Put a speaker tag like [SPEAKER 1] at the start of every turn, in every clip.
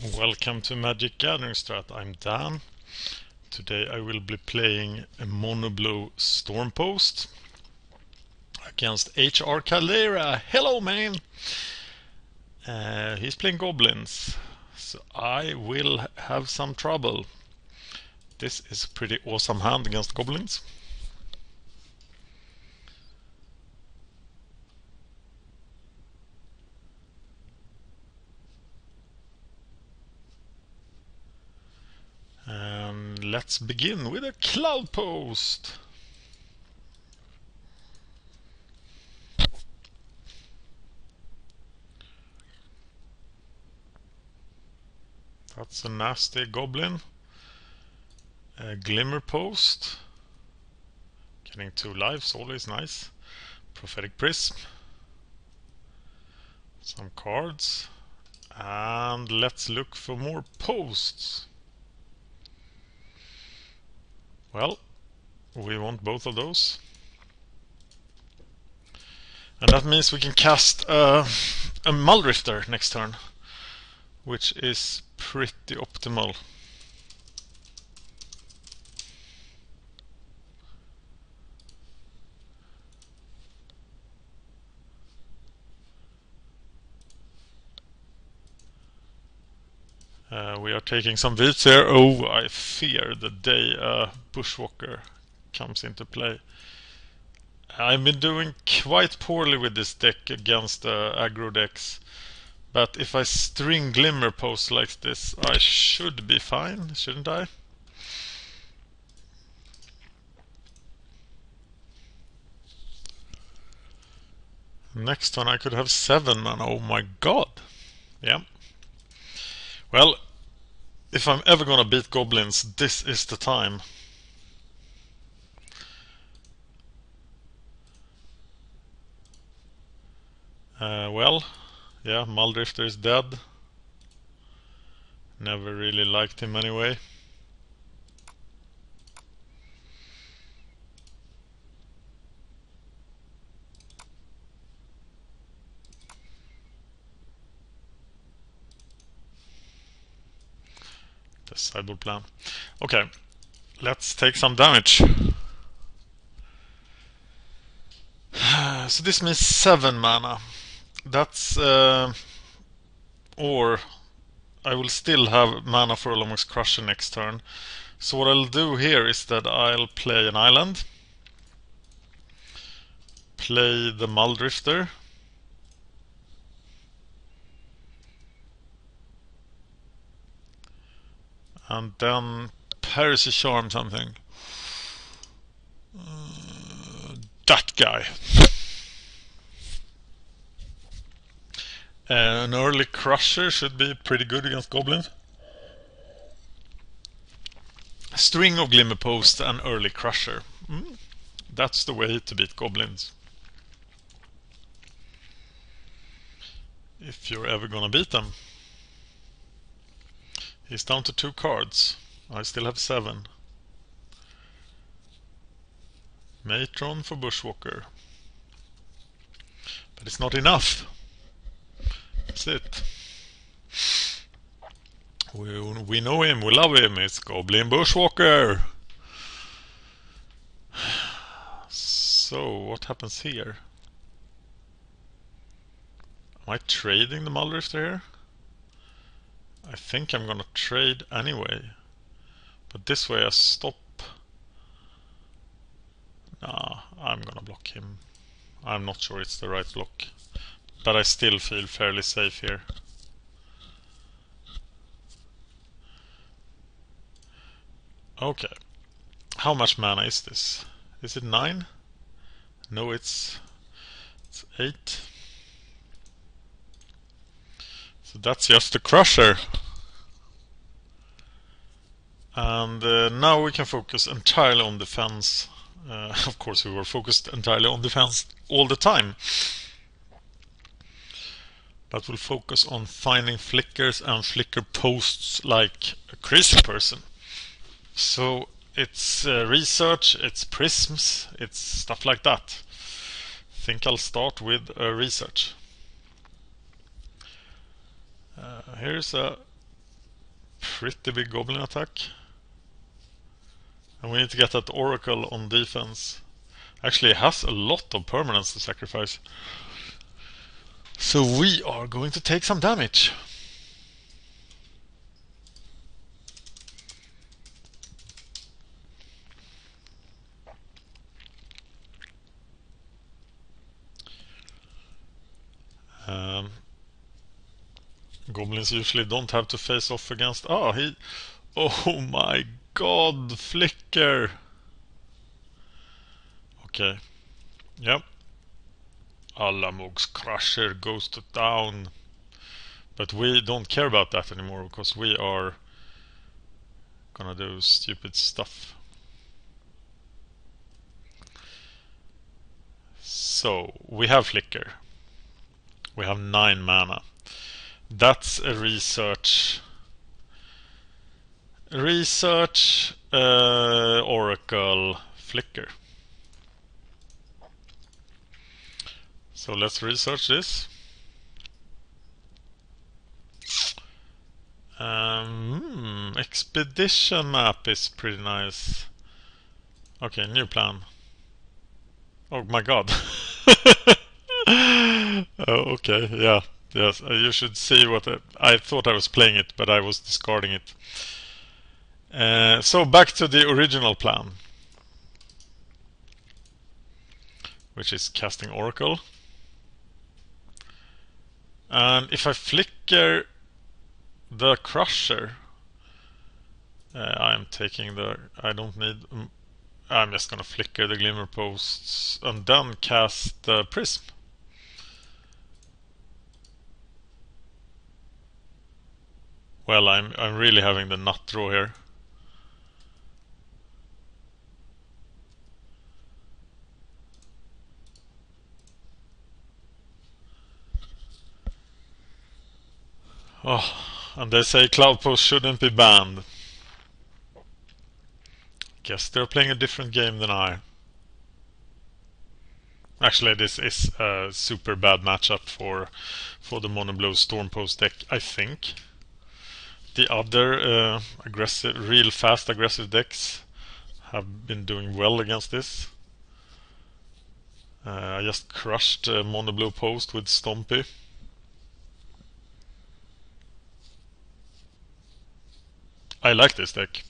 [SPEAKER 1] Welcome to MagicGatheringStrat. I'm Dan. Today I will be playing a monoblue Stormpost against HR Caldera. Hello, man! He's playing Goblins, so I will have some trouble. This is a pretty awesome hand against Goblins. And let's begin with a Cloudpost. That's a nasty goblin. A Glimmerpost. Getting 2 lives, always nice. Prophetic Prism. Some cards. And let's look for more posts. Well, we want both of those. And that means we can cast a Muldrifter next turn, which is pretty optimal. We are taking some beats here. Oh, I fear the day Bushwalker comes into play. I've been doing quite poorly with this deck against aggro decks, but if I string Glimmerpost like this, I should be fine, shouldn't I? Next turn I could have 7 mana, oh my god! Yeah. Well, if I'm ever gonna beat Goblins, this is the time. Well, yeah, Muldrifter is dead. Never really liked him anyway. The sideboard plan. Okay, let's take some damage. So this means 7 mana. That's or I will still have mana for Olomoc's Crusher next turn. So what I'll do here is that I'll play an island, play the Muldrifter, and then Heresy Charm something. That guy. An early Crusher should be pretty good against Goblins. A string of Glimmerpost and early Crusher. That's the way to beat Goblins. If you're ever gonna beat them. He's down to 2 cards. I still have 7. Matron for Bushwalker. But it's not enough. That's it. We know him, we love him. It's Goblin Bushwalker. So, what happens here? Am I trading the Muldrifter here? I think I'm gonna trade anyway. But this way I stop. Nah, I'm gonna block him. I'm not sure it's the right block. But I still feel fairly safe here. Okay. How much mana is this? Is it 9? No, it's 8. So that's just the Crusher. And now we can focus entirely on defense. Of course, we were focused entirely on defense all the time. But we'll focus on finding flickers and flicker posts like a crazy person. So it's research, it's prisms, it's stuff like that. I think I'll start with research. Here's a pretty big goblin attack. And we need to get that oracle on defense. Actually, it has a lot of permanents to sacrifice. So we are going to take some damage. Goblins usually don't have to face off against... Oh my god, Flicker! Okay. Yep. Alamog's Crusher goes to town. But we don't care about that anymore, because we are gonna do stupid stuff. So, we have Flicker. We have 9 mana. That's a research, Oracle, Flicker. So let's research this. Expedition map is pretty nice. Okay, new plan. Oh my god. Okay, yeah. Yes, you should see what I thought I was playing it, but I was discarding it. So back to the original plan, which is casting Oracle. And if I flicker the Crusher, I'm taking the... I don't need... I'm just gonna flicker the Glimmerposts and then cast the Prism. Well, I'm really having the nut draw here. Oh, and they say Cloudpost shouldn't be banned. Guess they're playing a different game than I. Actually, this is a super bad matchup for the Mono Blue Stormpost deck, I think. The other aggressive, real fast aggressive decks have been doing well against this. I just crushed Mono Blue Post with Stompy. I like this deck.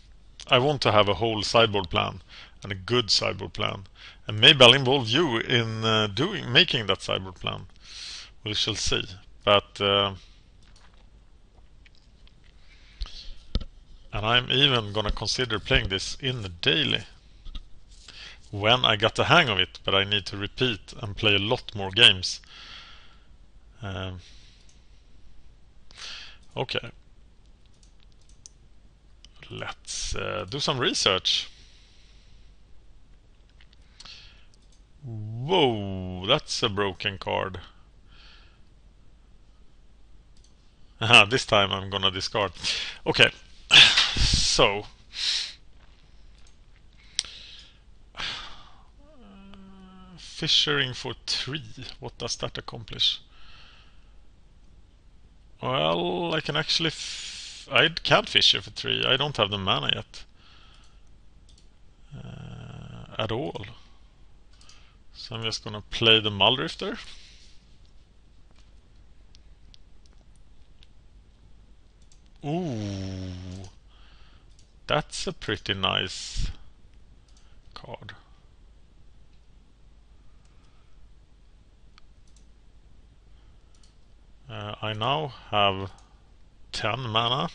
[SPEAKER 1] I want to have a whole sideboard plan, and a good sideboard plan. And maybe I'll involve you in making that sideboard plan. We shall see. But and I'm even gonna consider playing this in the daily when I got the hang of it, but I need to repeat and play a lot more games. Okay. Let's do some research. Whoa, that's a broken card. Aha, this time I'm gonna discard. Okay, so fissuring for 3. What does that accomplish? Well, I can actually I can't fissure for 3. I don't have the mana yet at all. So I'm just gonna play the Muldrifter. Ooh, that's a pretty nice card. I now have 10 mana,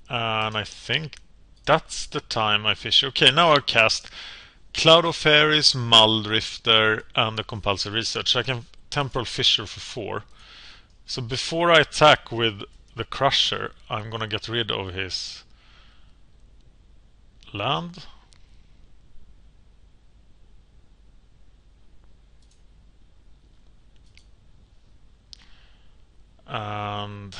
[SPEAKER 1] and I think that's the time I fish. Okay, now I'll cast Cloud of Fairies, Muldrifter, and the Compulsory Research. I can Temporal Fissure for 4. So before I attack with the Crusher, I'm gonna get rid of his land. And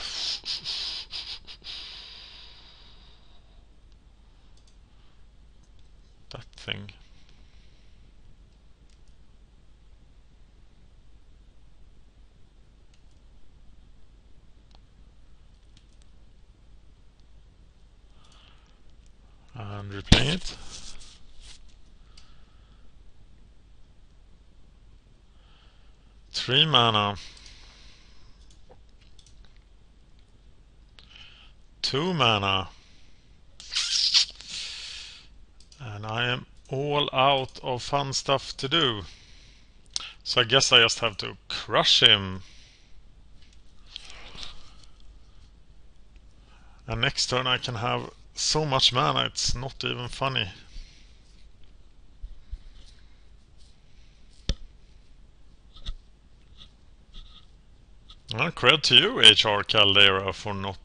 [SPEAKER 1] that thing. And replaying it. Three mana. 2 mana. And I am all out of fun stuff to do. So I guess I just have to crush him. And next turn I can have so much mana, it's not even funny. Well, credit to you, HR Caldera, for not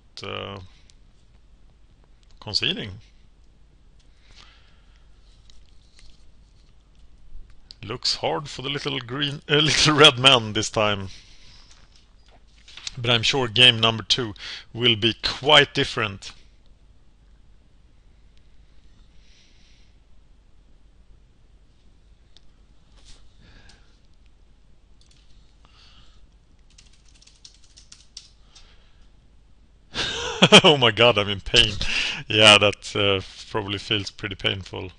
[SPEAKER 1] conceding. Looks hard for the little red man this time. But I'm sure game number 2 will be quite different. Oh my god, I'm in pain. Yeah, that probably feels pretty painful.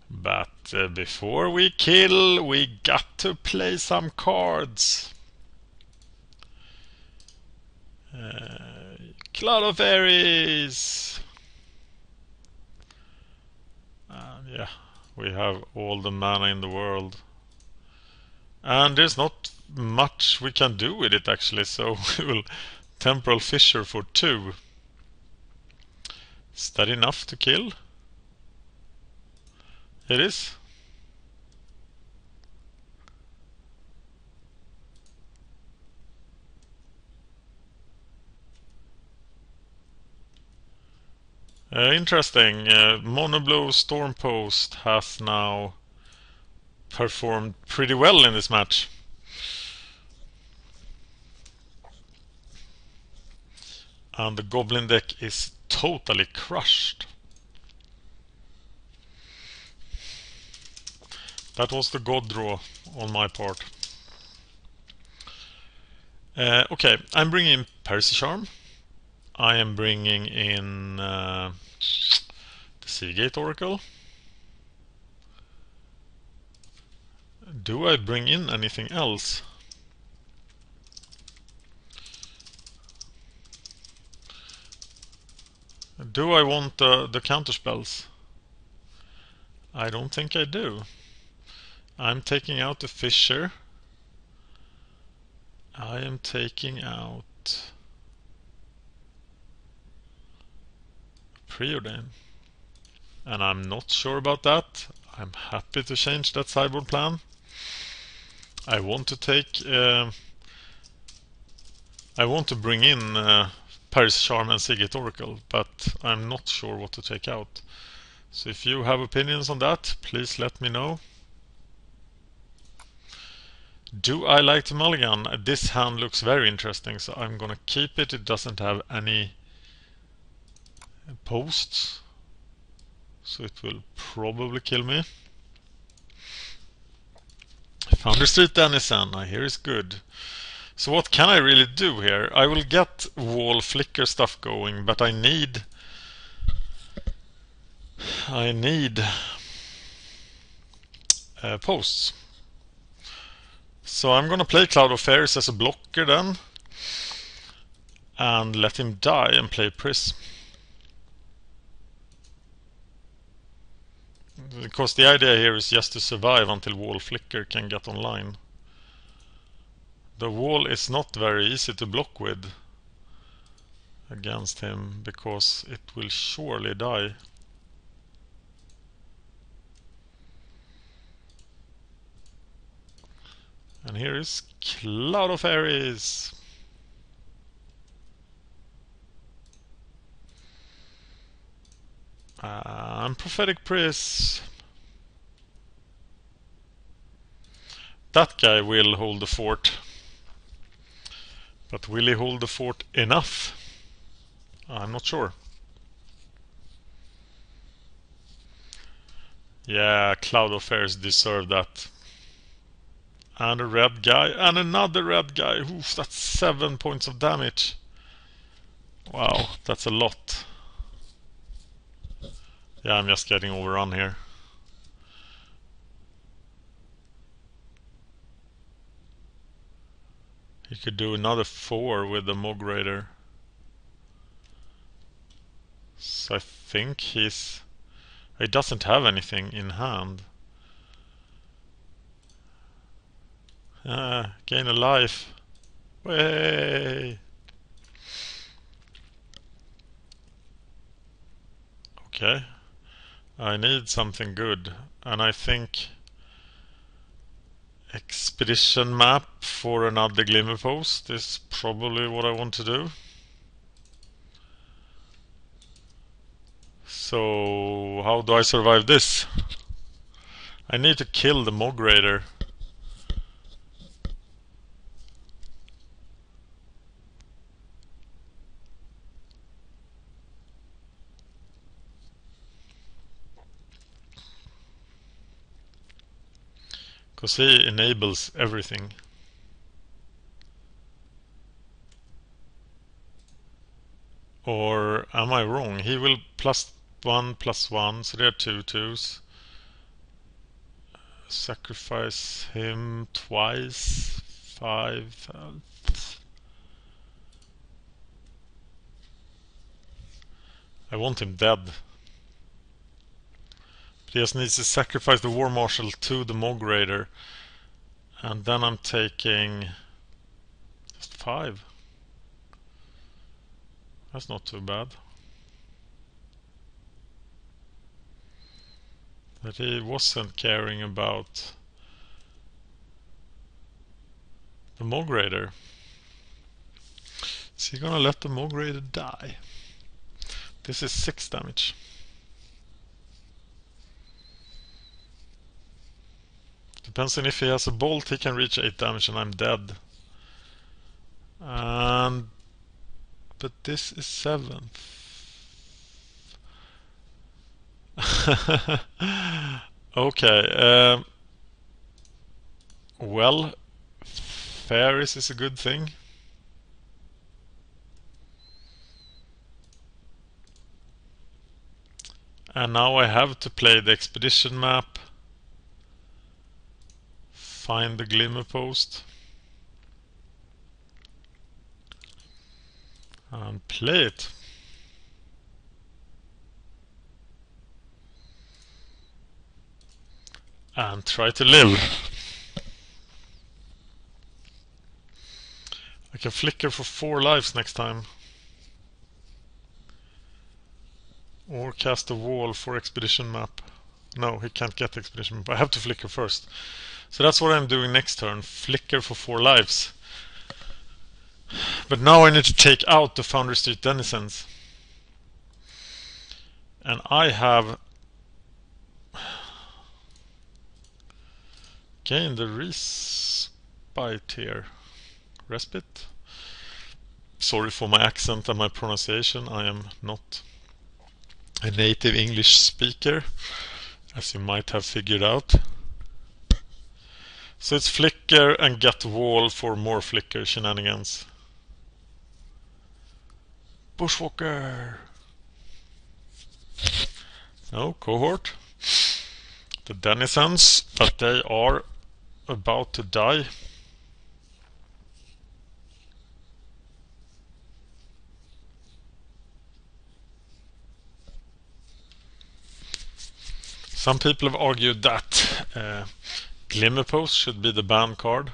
[SPEAKER 1] But before we kill, we got to play some cards. Cloud of Ares. Yeah, we have all the mana in the world. And there's not much we can do with it actually, so we will Temporal Fissure for 2. Is that enough to kill? It is. Interesting. Monoblue Stormpost has now performed pretty well in this match. And the Goblin deck is totally crushed. That was the god draw on my part. Okay, I'm bringing in Percy Charm. I am bringing in the Seagate Oracle. Do I bring in anything else? Do I want the counterspells? I don't think I do. I'm taking out the Fissure. I am taking out Preordain. And I'm not sure about that. I'm happy to change that sideboard plan. I want to take... I want to bring in Paris Charm and Seagate Oracle, but I'm not sure what to take out. So if you have opinions on that, please let me know. Do I like the mulligan? This hand looks very interesting, so I'm gonna keep it. It doesn't have any posts, so it will probably kill me. Founder Street Dennison, I hear is good. So what can I really do here? I will get wall flicker stuff going, but I need posts. So I'm gonna play Cloud of Fairies as a blocker then, and let him die and play Prism. Because the idea here is just to survive until wall flicker can get online. The wall is not very easy to block with against him, because it will surely die. And here is Cloud of Ares. And Prophetic Prism. That guy will hold the fort. But will he hold the fort enough? I'm not sure. Yeah, Cloud of Fairies deserve that. And a red guy, and another red guy. Oof, that's 7 points of damage. Wow, that's a lot. Yeah, I'm just getting overrun here. He could do another 4 with the Mog Raider. So I think he doesn't have anything in hand. Gain a life. Way. Okay. I need something good. And I think expedition map for another Glimmerpost is probably what I want to do. So how do I survive this? I need to kill the Mog Raider. Because he enables everything. Or am I wrong? He will +1/+1, so there are 2/2s. Sacrifice him twice. 5. I want him dead. But he just needs to sacrifice the War Marshal to the Mog Raider. And then I'm taking just 5. That's not too bad. But he wasn't caring about the Mog Raider. Is he gonna let the Mog Raider die? This is 6 damage. Depends on if he has a bolt, he can reach 8 damage and I'm dead. But this is 7. Okay. Well, fairies is a good thing. And now I have to play the expedition map. Find the Glimmerpost. And play it. And try to live. I can flicker for 4 lives next time. Or cast a wall for expedition map. No, he can't get expedition map. I have to flicker first. So that's what I'm doing next turn. Flicker for 4 lives. But now I need to take out the Foundry Street denizens. And I have gained the respite here. Respite? Sorry for my accent and my pronunciation. I am not a native English speaker, as you might have figured out. So it's flicker and get wall for more flicker shenanigans. Bushwalker! No, cohort. The denizens, but they are about to die. Some people have argued that Glimmerpost should be the ban card.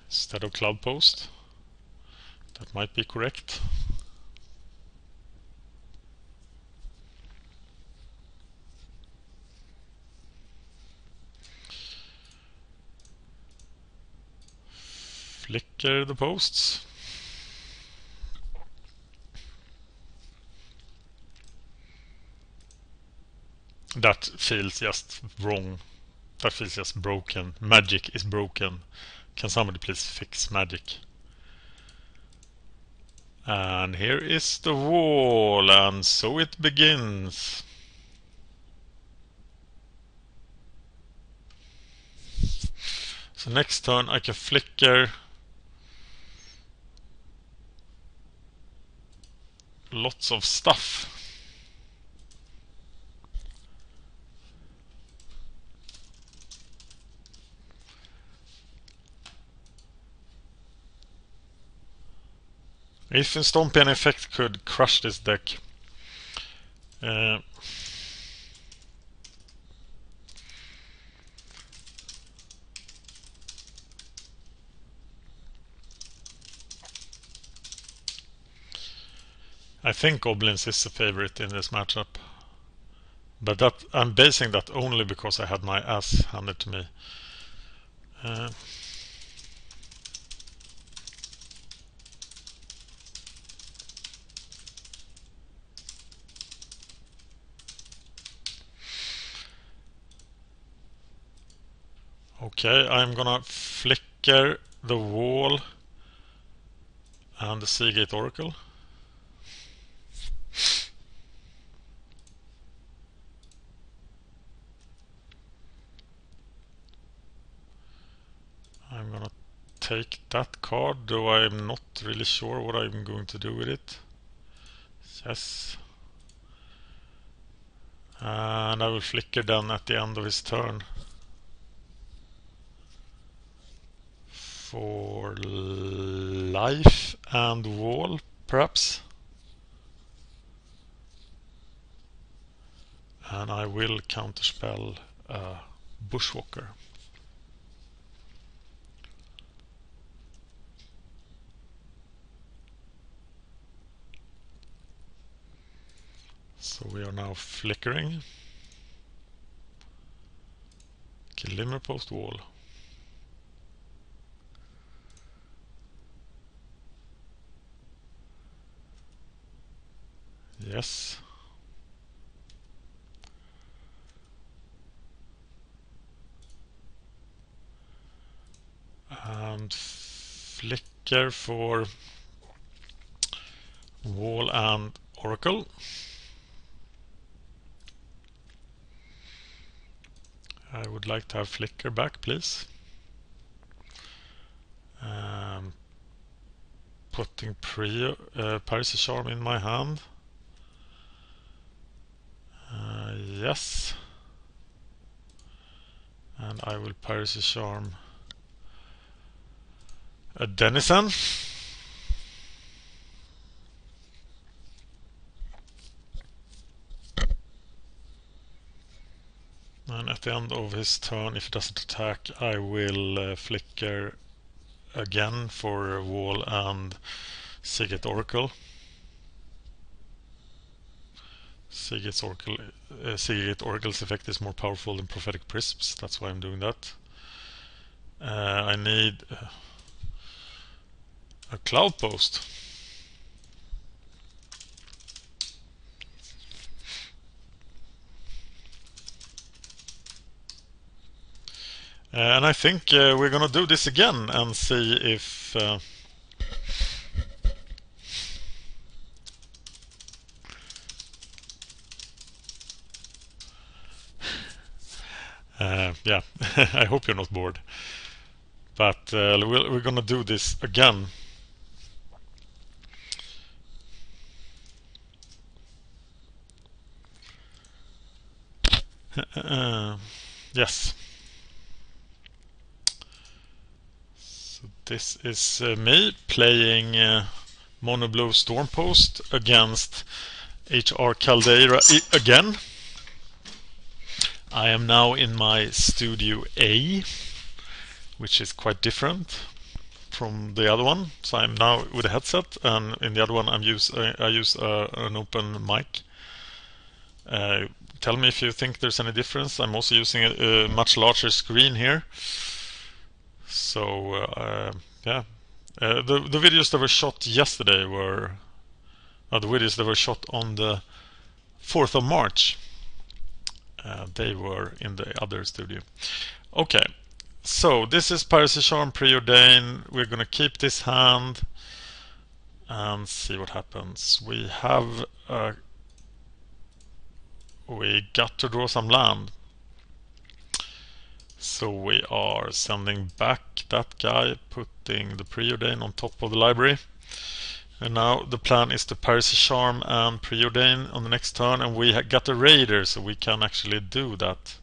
[SPEAKER 1] Instead of Clubpost. That might be correct. Flicker the posts. That feels just wrong. That feels just broken. Magic is broken. Can somebody please fix magic? And here is the wall, and so it begins. So next turn I can flicker lots of stuff. If Stompy an effect could crush this deck. I think Goblins is the favorite in this matchup. But that I'm basing that only because I had my ass handed to me. Okay, I'm gonna flicker the wall and the Seagate Oracle. I'm gonna take that card, though I'm not really sure what I'm going to do with it. Yes. And I will flicker then at the end of his turn. For life and wall, perhaps. And I will counterspell Bushwalker. So we are now flickering. Glimmerpost wall. Yes. And flicker for wall and oracle. I would like to have flicker back, please. Putting Piracy Charm in my hand. Yes. And I will Piracy Charm a Denizen. And at the end of his turn, if he doesn't attack, I will flicker again for wall and Seagate Oracle. Seagate Oracle's effect is more powerful than Prophetic Prisms, that's why I'm doing that. I need a Cloudpost. And I think we're gonna do this again and see if yeah, I hope you're not bored. But we're gonna do this again. Yes. So this is me playing Mono Blue Stormpost against HR Caldera again. I am now in my Studio A, which is quite different from the other one. So I'm now with a headset, and in the other one I use an open mic. Tell me if you think there's any difference. I'm also using a much larger screen here. So yeah, the videos that were shot yesterday were the videos that were shot on the 4th of March. They were in the other studio. Okay, so this is Piracy Charm Preordain. We're gonna keep this hand and see what happens. We got to draw some land. So we are sending back that guy, putting the Preordain on top of the library. And now the plan is to Piracy Charm and Preordain on the next turn, and we got a Raider, so we can actually do that.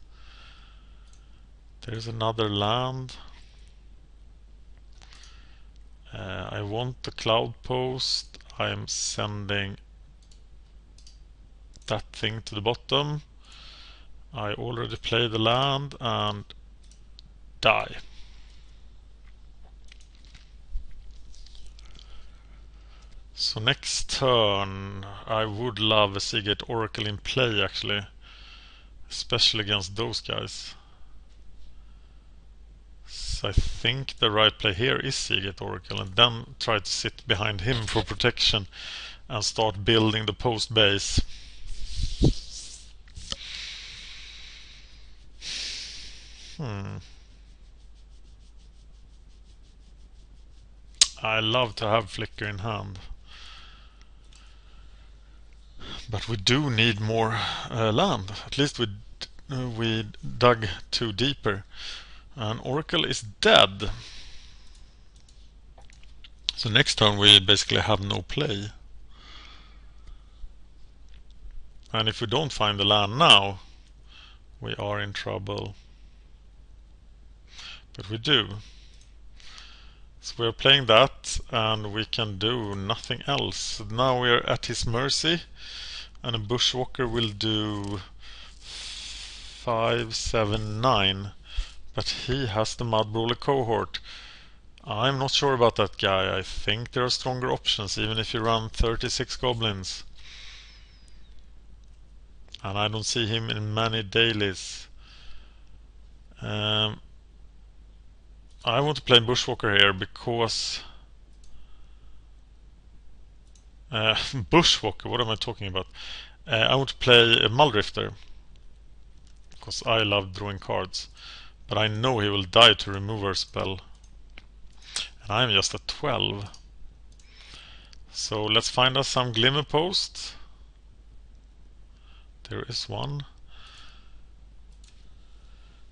[SPEAKER 1] There's another land. I want the Cloud Post. I am sending that thing to the bottom. I already played the land and die. So next turn I would love a Seagate Oracle in play actually, especially against those guys. So I think the right play here is Seagate Oracle, and then try to sit behind him for protection and start building the post base. I love to have Flicker in hand, but we do need more land. At least we dug 2 deeper, and Oracle is dead. So next turn we basically have no play. And if we don't find the land now, we are in trouble. But we do. So we're playing that, and we can do nothing else. So now we're at his mercy, and a Bushwalker will do 5, 7, 9. But he has the Mudbrawler cohort. I'm not sure about that guy. I think there are stronger options, even if you run 36 Goblins. And I don't see him in many dailies. I want to play Bushwalker here because Bushwalker, what am I talking about? I want to play a Muldrifter because I love drawing cards, but I know he will die to Remover spell, and I'm just at 12. So let's find us some Glimmerpost. There is one.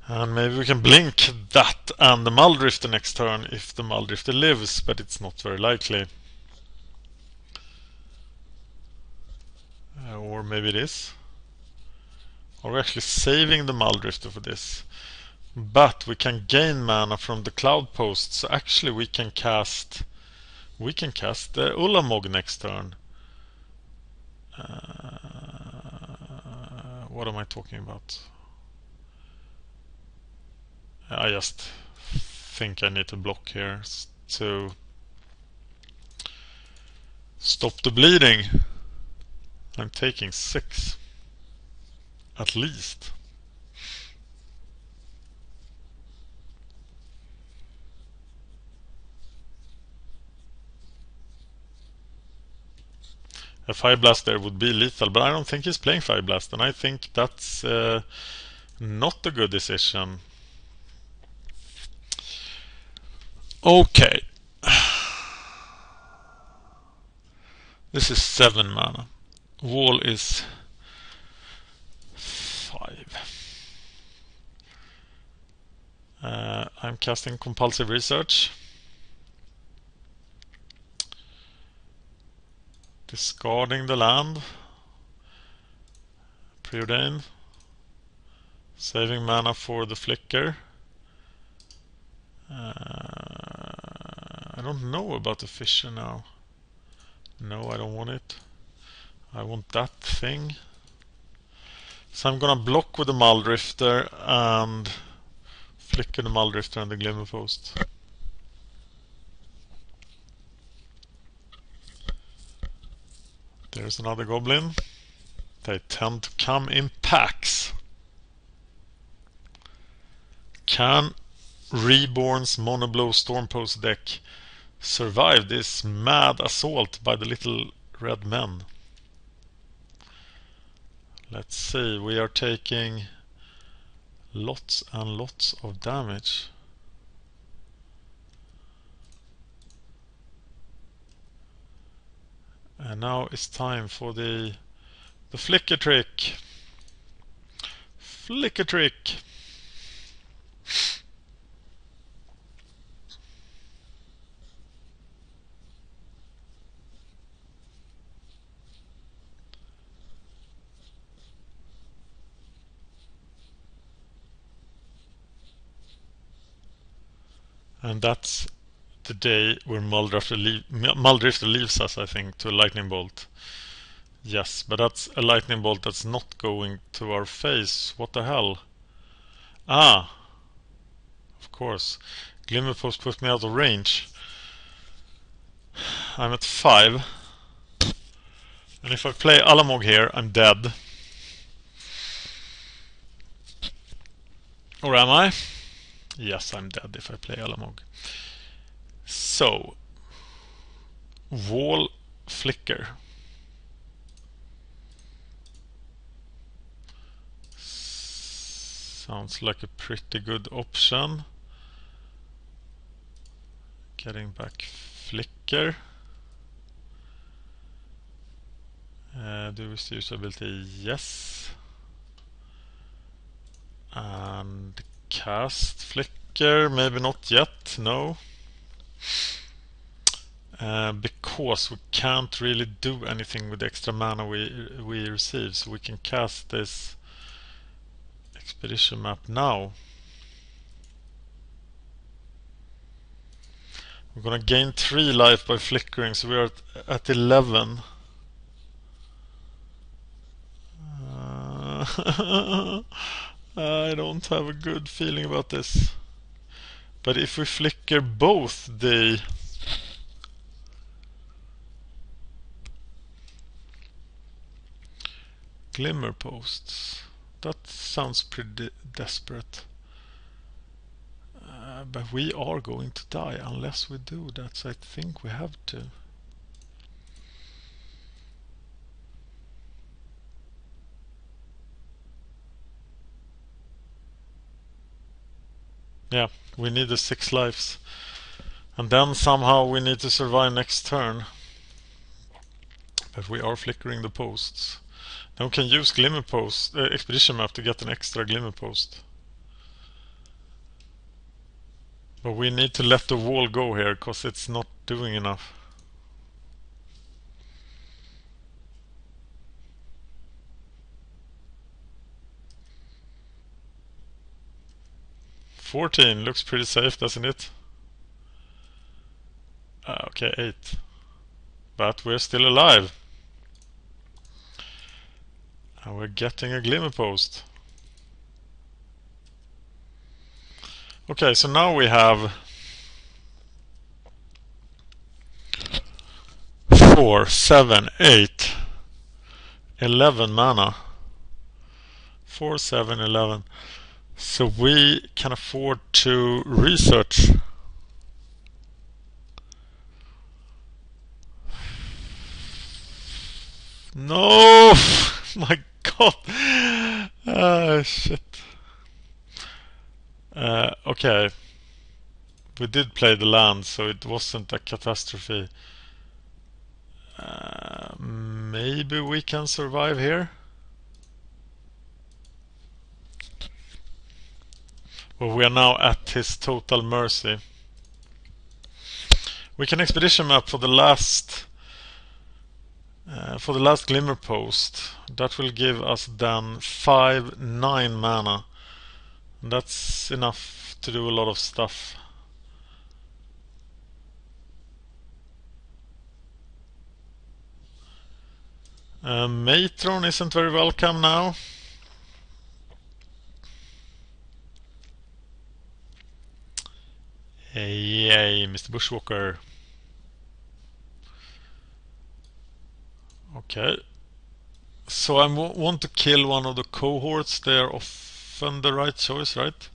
[SPEAKER 1] And maybe we can blink that and the Muldrifter next turn if the Muldrifter lives, but it's not very likely. Or maybe it is. Or we're actually saving the Muldrifter for this. But we can gain mana from the Cloud Post, so actually we can cast the Ulamog next turn. What am I talking about? I just think I need to block here to stop the bleeding. I'm taking 6 at least. A Fire Blast there would be lethal, but I don't think he's playing Fire Blast, and I think that's not a good decision. Okay. This is 7 mana. Wall is 5. I'm casting Compulsive Research. Discarding the land. Preordain. Saving mana for the Flicker. I don't know about the Fisher now. No, I don't want it. I want that thing. So I'm gonna block with the Muldrifter and flicker the Muldrifter and the Glimmerpost. There's another Goblin. They tend to come in packs. Can Reborn's Monoblow Stormpost deck survive this mad assault by the little red men? Let's see, we are taking lots and lots of damage. And now it's time for the flicker trick. Flicker trick. And that's the day where Muldrifter leaves us, I think, to a lightning bolt. Yes, but that's a lightning bolt that's not going to our face. What the hell? Ah, of course. Glimmerpost put me out of range. I'm at 5. And if I play Alamog here, I'm dead. Or am I? Yes, I'm dead if I play Alamog. So, wall flicker. Sounds like a pretty good option. Getting back flicker. Do we use ability? Yes. And cast flicker, maybe not yet, no. Because we can't really do anything with the extra mana we receive, so we can cast this expedition map now. We're gonna gain 3 life by flickering, so we're at 11. I don't have a good feeling about this. But if we flicker both the Glimmerposts, that sounds pretty desperate. But we are going to die unless we do that, so I think we have to. Yeah, we need the 6 lives. And then somehow we need to survive next turn. But we are flickering the posts. Then we can use Glimmerpost, expedition map to get an extra Glimmerpost. But we need to let the wall go here, because it's not doing enough. $14 looks pretty safe, doesn't it? Okay, 8. But we're still alive. And we're getting a Glimmerpost. Okay, so now we have 4, 7, 8, 11 mana. 4, 7, 11. So we can afford to research. No! My god! Shit. Okay. We did play the land, so it wasn't a catastrophe. Maybe we can survive here? Well, we are now at his total mercy. We can expedition map for the last Glimmerpost. That will give us then 5, 9 mana. And that's enough to do a lot of stuff. Matron isn't very welcome now. Yay, Mr. Bushwalker. Okay. So I want to kill one of the cohorts. They're often the right choice, right?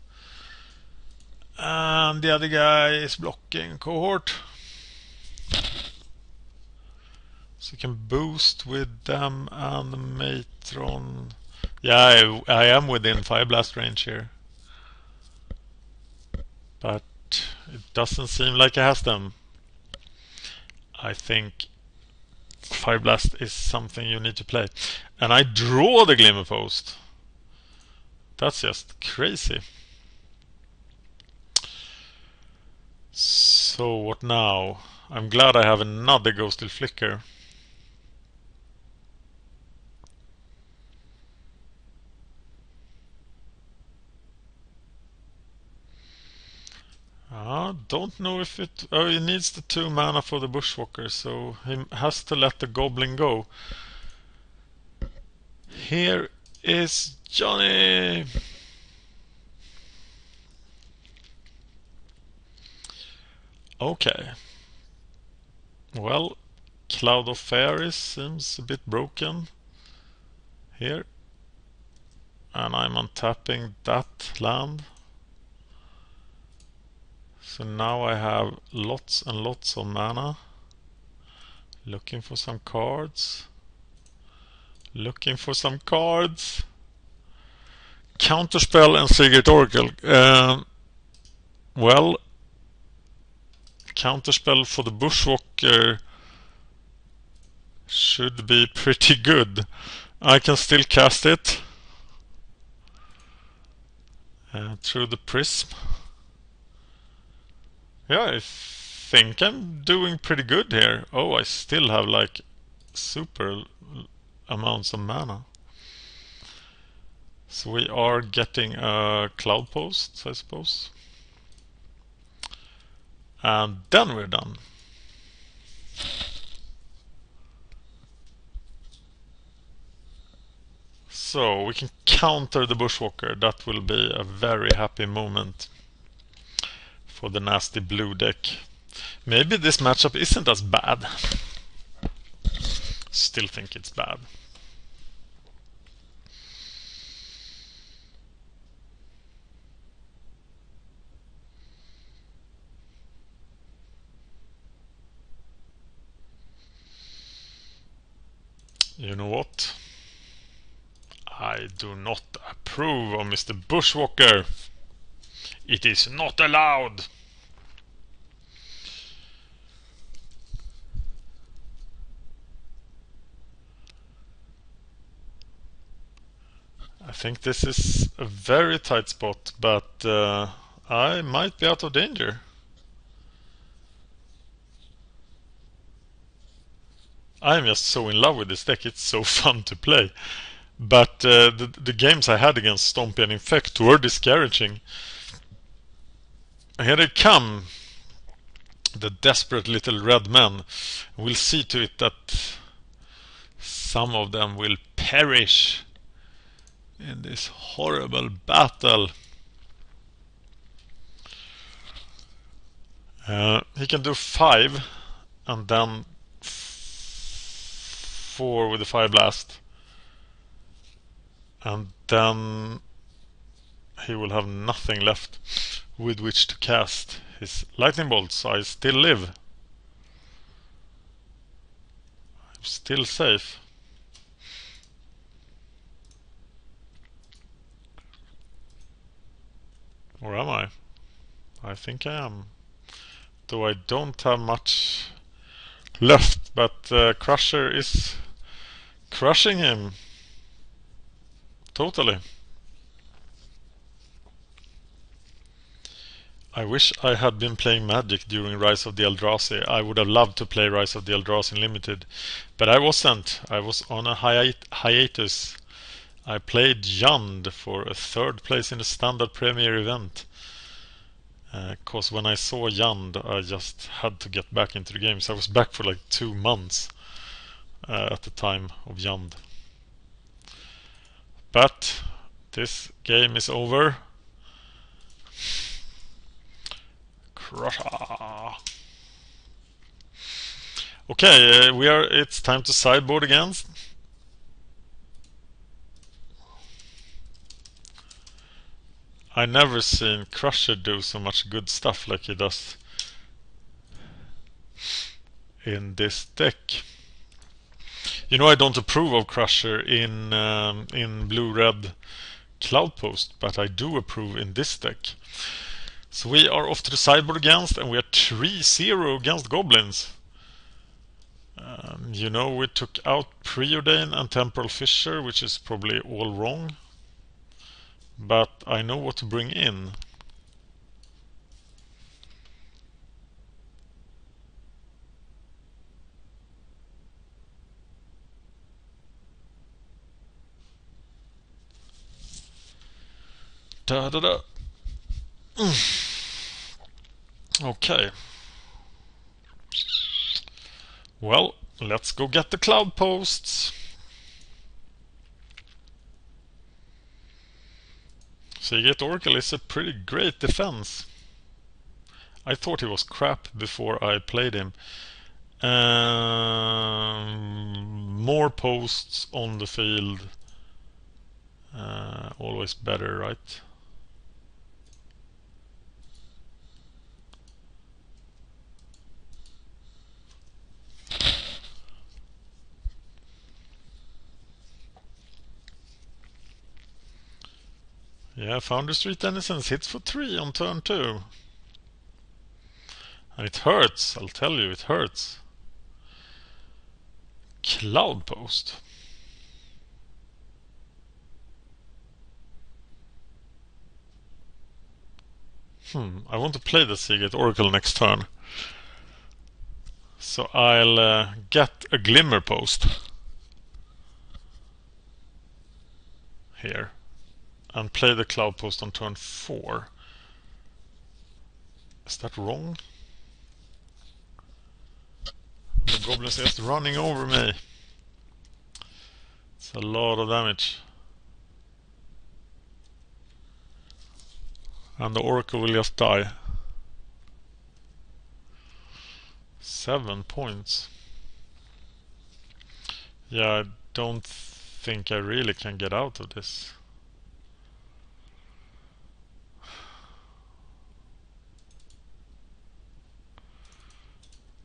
[SPEAKER 1] And the other guy is blocking cohort. So you can boost with them and the Matron. Yeah, I am within Fire Blast range here. But it doesn't seem like it has them. I think Fire Blast is something you need to play. And I draw the Glimmerpost. That's just crazy. So what now? I'm glad I have another Ghostly Flicker. Don't know if it... Oh, he needs the 2 mana for the Bushwalker, so he has to let the Goblin go. Here is Johnny! Okay. Well, Cloud of Fairies seems a bit broken here. And I'm untapping that land. So now I have lots and lots of mana. Looking for some cards. Looking for some cards. Counterspell and Secret Oracle. Well, Counterspell for the Bushwalker should be pretty good. I can still cast it through the Prism. Yeah, I think I'm doing pretty good here. Oh, I still have like super amounts of mana. So we are getting a Cloudpost, I suppose. And then we're done. So we can counter the Bushwalker. That will be a very happy moment for the nasty blue deck. Maybe this matchup isn't as bad. Still think it's bad. You know what? I do not approve of Mr. Bushwalker. It is not allowed. I think this is a very tight spot, but I might be out of danger. I'm just so in love with this deck, it's so fun to play. But the games I had against Stompy and Infect were discouraging. Here they come, the desperate little red men. We'll see to it that some of them will perish in this horrible battle. He can do 5 and then 4 with the Fire Blast. And then he will have nothing left with which to cast his lightning bolts. I still live. I'm still safe. Or am I? I think I am. Though I don't have much left, but Crusher is crushing him. Totally. I wish I had been playing Magic during Rise of the Eldrazi. I would have loved to play Rise of the Eldrazi Limited, but I wasn't. I was on a hiatus. I played Yund for a 3rd place in the Standard Premier event. Cause when I saw Yund, I just had to get back into the game. So I was back for like 2 months at the time of Yund. But this game is over. Crusher. Okay, it's time to sideboard again. I never seen Crusher do so much good stuff like he does in this deck. You know, I don't approve of Crusher in blue-red Cloudpost, but I do approve in this deck. So we are off to the sideboard against, and we are 3-0 against Goblins. You know, we took out Preordain and Temporal Fissure, which is probably all wrong. But I know what to bring in. Da da da. Okay. Well, let's go get the cloud posts. Seagate Oracle is a pretty great defense. I thought he was crap before I played him. More posts on the field. Always better, right? Yeah, Founder Street Denizens hits for 3 on turn 2. And it hurts, I'll tell you, it hurts. Cloud Post. I want to play the Seagate Oracle next turn. So I'll get a Glimmerpost here and play the Cloud Post on turn 4. Is that wrong? The Goblins are just running over me. It's a lot of damage. And the Oracle will just die. 7 points. Yeah, I don't think I really can get out of this.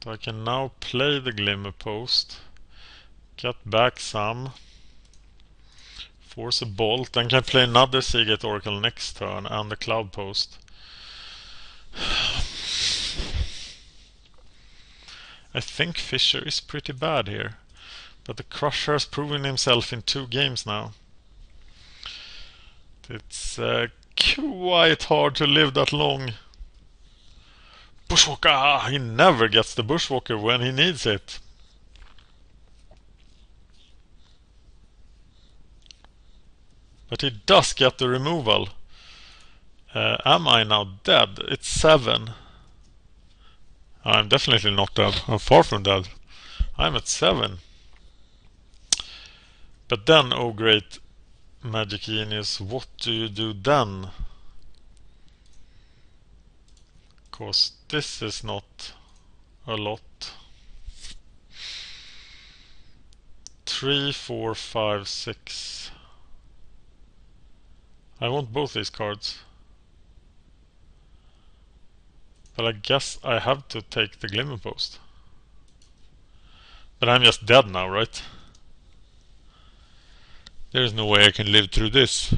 [SPEAKER 1] So I can now play the Glimmerpost, get back some, force a bolt, then can play another Seagate Oracle next turn and the Cloud Post. I think Fisher is pretty bad here, but the Crusher has proven himself in 2 games now. It's quite hard to live that long. Bushwalker! He never gets the Bushwalker when he needs it. But he does get the removal. Am I now dead? It's 7. I'm definitely not dead. I'm far from dead. I'm at 7. But then, oh great Magic Genius, what do you do then? Because this is not a lot. 3, 4, 5, 6. I want both these cards. But I guess I have to take the Glimmerpost. But I'm just dead now, right? There's no way I can live through this.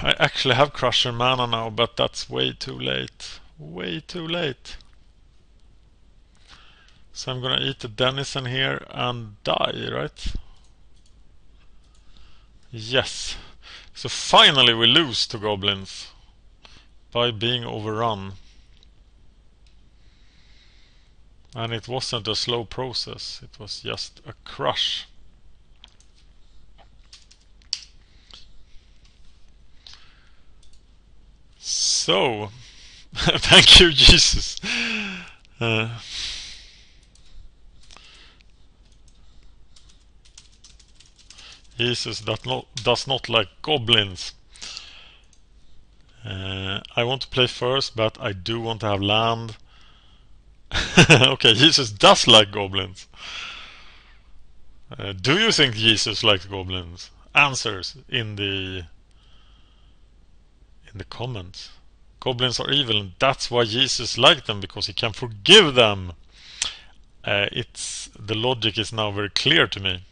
[SPEAKER 1] I actually have Crusher mana now, but that's way too late. Way too late. So I'm gonna eat the Denizen here and die, right? Yes. So finally we lose to Goblins by being overrun. And it wasn't a slow process, it was just a crush. So, thank you, Jesus. Jesus does not like goblins. I want to play first, but I do want to have land. Okay, Jesus does like goblins. Do you think Jesus likes goblins? Answers in the comments. Goblins are evil, and that's why Jesus liked them, because he can forgive them. The logic is now very clear to me.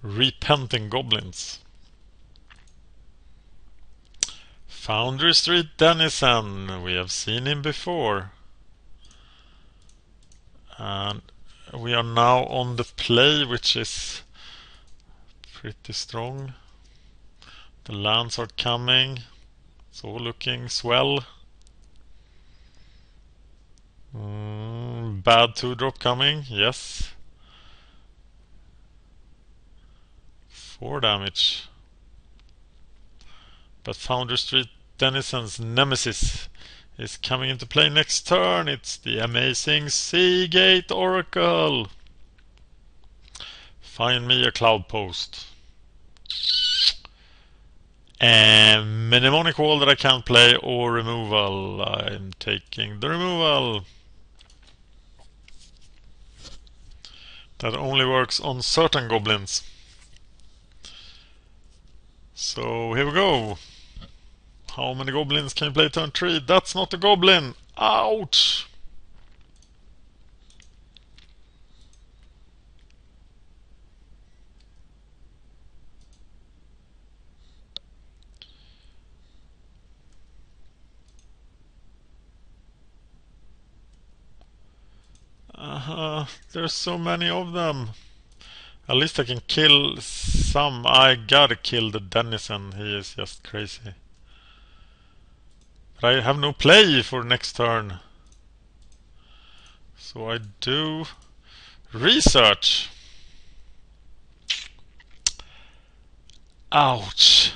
[SPEAKER 1] Repenting goblins. Foundry Street Denizen. We have seen him before. And we are now on the play, which is pretty strong. The lands are coming. It's all looking swell. Bad 2-drop coming, yes. 4 damage. But Foundry Street Denizen's nemesis is coming into play next turn. It's the amazing Seagate Oracle. Find me a Cloudpost. Mnemonic Wall that I can't play, or removal. I'm taking the removal. That only works on certain goblins. So here we go. How many goblins can you play turn 3? That's not a goblin! Ouch! There's so many of them. At least I can kill some. I gotta kill the Denizen. He is just crazy. But I have no play for next turn. So I do research. Ouch.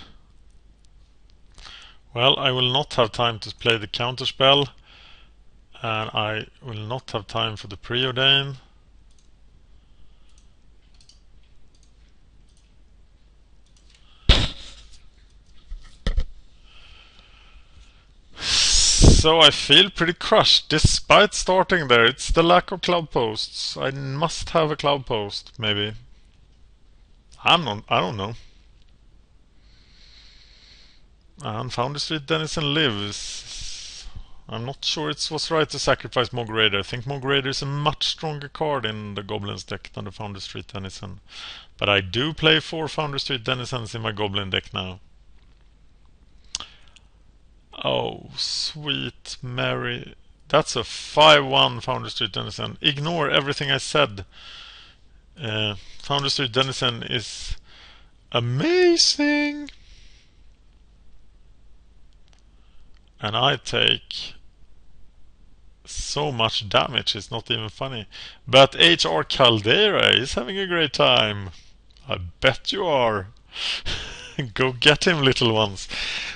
[SPEAKER 1] Well, I will not have time to play the counterspell. And I will not have time for the preordain. So I feel pretty crushed despite starting there. It's the lack of Cloudposts. I must have a Cloudpost, maybe. I don't know. And Foundry Street Denizen lives. I'm not sure it was right to sacrifice Mog Raider. I think Mog Raider is a much stronger card in the Goblins deck than the Foundry Street Denizen. But I do play 4 Foundry Street Denizens in my Goblin deck now. Oh, sweet Mary. That's a 5-1 Foundry Street Denizen. Ignore everything I said. Foundry Street Denizen is amazing. And I take so much damage, it's not even funny. But HR Caldera is having a great time. I bet you are. Go get him, little ones.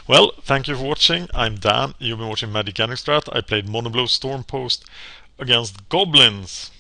[SPEAKER 1] Well, thank you for watching. I'm Dan. You've been watching MagicGatheringStrat. I played Monoblue Stormpost against Goblins.